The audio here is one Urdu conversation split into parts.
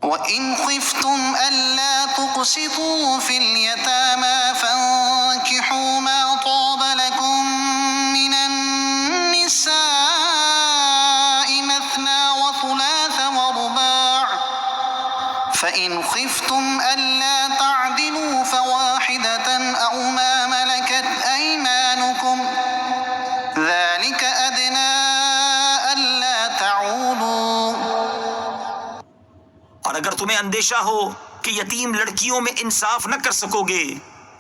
وَإِنْ خِفْتُمْ أَلَّا تُقْسِطُوا فِي الْيَتَامَى فَانكِحُوا مَا طَابَ لَكُم مِّنَ النِّسَاءِ مَثْنَىٰ وَثُلَاثَ وَرُبَاعَ فَإِنْ خِفْتُمْ أَلَّا تَعْدِلُوا فَوَاحِدَةً أَوْ مَا مَلَكَتْ أَيْمَانُكُمْ ذَلِكَ أَدْنَىٰ أَلَّا تَعُولُوا۔ اور اگر تمہیں اندیشہ ہو کہ یتیم لڑکیوں میں انصاف نہ کر سکو گے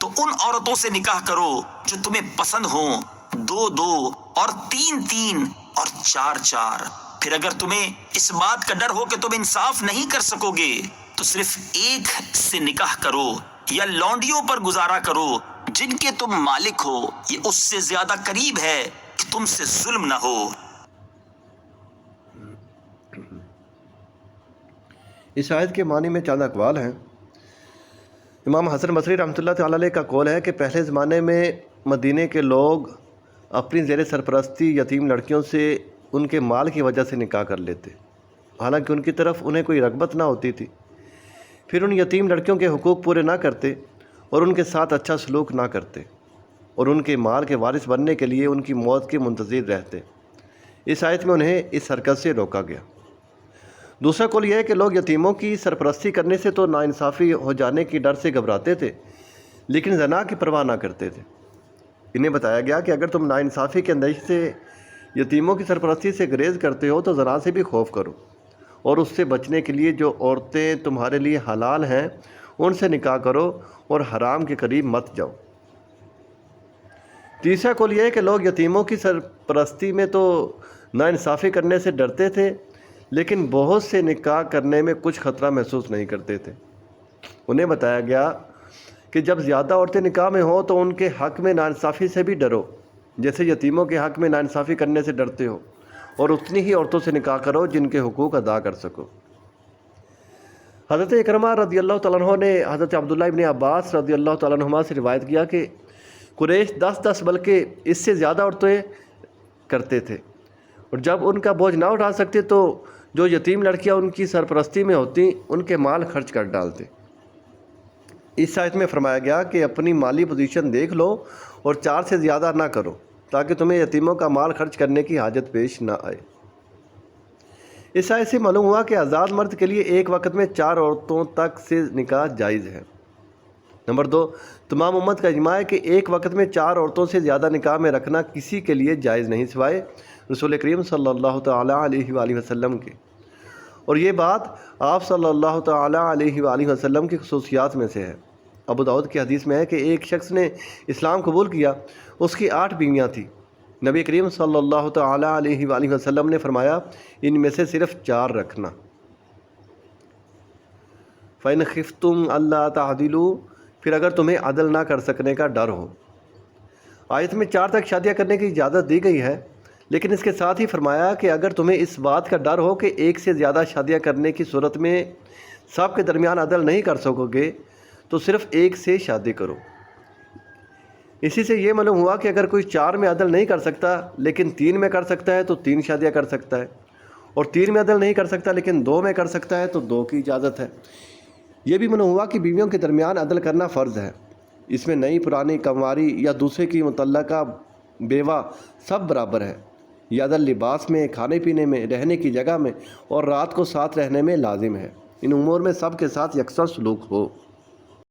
تو ان عورتوں سے نکاح کرو جو تمہیں پسند ہوں، 2 اور 3 اور 4۔ پھر اگر تمہیں اس بات کا ڈر ہو کہ تم انصاف نہیں کر سکو گے تو صرف ایک سے نکاح کرو یا لونڈیوں پر گزارا کرو جن کے تم مالک ہو، یہ اس سے زیادہ قریب ہے کہ تم سے ظلم نہ ہو۔ اس آیت کے معنی میں چند اقوال ہیں۔ امام حسن بصری رحمۃ اللہ تعالیٰ علیہ کا قول ہے کہ پہلے زمانے میں مدینے کے لوگ اپنی زیر سرپرستی یتیم لڑکیوں سے ان کے مال کی وجہ سے نکاح کر لیتے، حالانکہ ان کی طرف انہیں کوئی رغبت نہ ہوتی تھی۔ پھر ان یتیم لڑکیوں کے حقوق پورے نہ کرتے اور ان کے ساتھ اچھا سلوک نہ کرتے اور ان کے مال کے وارث بننے کے لیے ان کی موت کے منتظر رہتے۔ اس آیت میں انہیں اس حرکت سے روکا گیا۔ دوسرا قول یہ ہے کہ لوگ یتیموں کی سرپرستی کرنے سے تو ناانصافی ہو جانے کی ڈر سے گھبراتے تھے، لیکن زنا کی پرواہ نہ کرتے تھے۔ انہیں بتایا گیا کہ اگر تم ناانصافی کے اندیشے سے یتیموں کی سرپرستی سے گریز کرتے ہو تو زنا سے بھی خوف کرو، اور اس سے بچنے کے لیے جو عورتیں تمہارے لیے حلال ہیں ان سے نکاح کرو اور حرام کے قریب مت جاؤ۔ تیسرا قول یہ ہے کہ لوگ یتیموں کی سرپرستی میں تو ناانصافی کرنے سے ڈرتے تھے، لیکن بہت سے نکاح کرنے میں کچھ خطرہ محسوس نہیں کرتے تھے۔ انہیں بتایا گیا کہ جب زیادہ عورتیں نکاح میں ہوں تو ان کے حق میں ناانصافی سے بھی ڈرو جیسے یتیموں کے حق میں ناانصافی کرنے سے ڈرتے ہو، اور اتنی ہی عورتوں سے نکاح کرو جن کے حقوق ادا کر سکو۔ حضرت اکرمہ رضی اللہ تعالیٰ عنہ نے حضرت عبداللہ ابن عباس رضی اللہ تعالیٰ عنہما سے روایت کیا کہ قریش 10 بلکہ اس سے زیادہ عورتیں کرتے تھے، اور جب ان کا بوجھ نہ اٹھا سکتے تو جو یتیم لڑکیاں ان کی سرپرستی میں ہوتی ان کے مال خرچ کر ڈالتے۔ اس آیت میں فرمایا گیا کہ اپنی مالی پوزیشن دیکھ لو اور 4 سے زیادہ نہ کرو تاکہ تمہیں یتیموں کا مال خرچ کرنے کی حاجت پیش نہ آئے۔ اس آیت سے معلوم ہوا کہ آزاد مرد کے لیے ایک وقت میں 4 عورتوں تک سے نکاح جائز ہے۔ نمبر 2، تمام امت کا اجماع ہے کہ ایک وقت میں 4 عورتوں سے زیادہ نکاح میں رکھنا کسی کے لیے جائز نہیں سوائے رسول کریم صلی اللہ تعالیٰ علیہ وآلہ وسلم کے، اور یہ بات آپ صلی اللہ تعالیٰ علیہ وآلہ وسلم کی خصوصیات میں سے ہے۔ ابو داؤد کی حدیث میں ہے کہ ایک شخص نے اسلام قبول کیا، اس کی 8 بیویاں تھیں۔ نبی کریم صلی اللہ تعالیٰ علیہ وآلہ وسلم نے فرمایا ان میں سے صرف 4 رکھنا۔ فَإِنْ خِفْتُمْ أَلَّا تَعْدِلُوا، پھر اگر تمہیں عدل نہ کر سکنے کا ڈر ہو۔ آیت میں 4 تک شادیاں کرنے کی اجازت دی گئی ہے، لیکن اس کے ساتھ ہی فرمایا کہ اگر تمہیں اس بات کا ڈر ہو کہ ایک سے زیادہ شادیاں کرنے کی صورت میں سب کے درمیان عدل نہیں کر سکو گے تو صرف ایک سے شادی کرو۔ اسی سے یہ معلوم ہوا کہ اگر کوئی 4 میں عدل نہیں کر سکتا لیکن 3 میں کر سکتا ہے تو 3 شادیاں کر سکتا ہے، اور 3 میں عدل نہیں کر سکتا لیکن 2 میں کر سکتا ہے تو 2 کی اجازت ہے۔ یہ بھی معلوم ہوا کہ بیویوں کے درمیان عدل کرنا فرض ہے، اس میں نئی پرانی کنواری یا دوسرے کی متعلقہ بیوہ سب برابر ہے۔ یہ عدل لباس میں، کھانے پینے میں، رہنے کی جگہ میں اور رات کو ساتھ رہنے میں لازم ہے۔ ان امور میں سب کے ساتھ یکساں سلوک ہو۔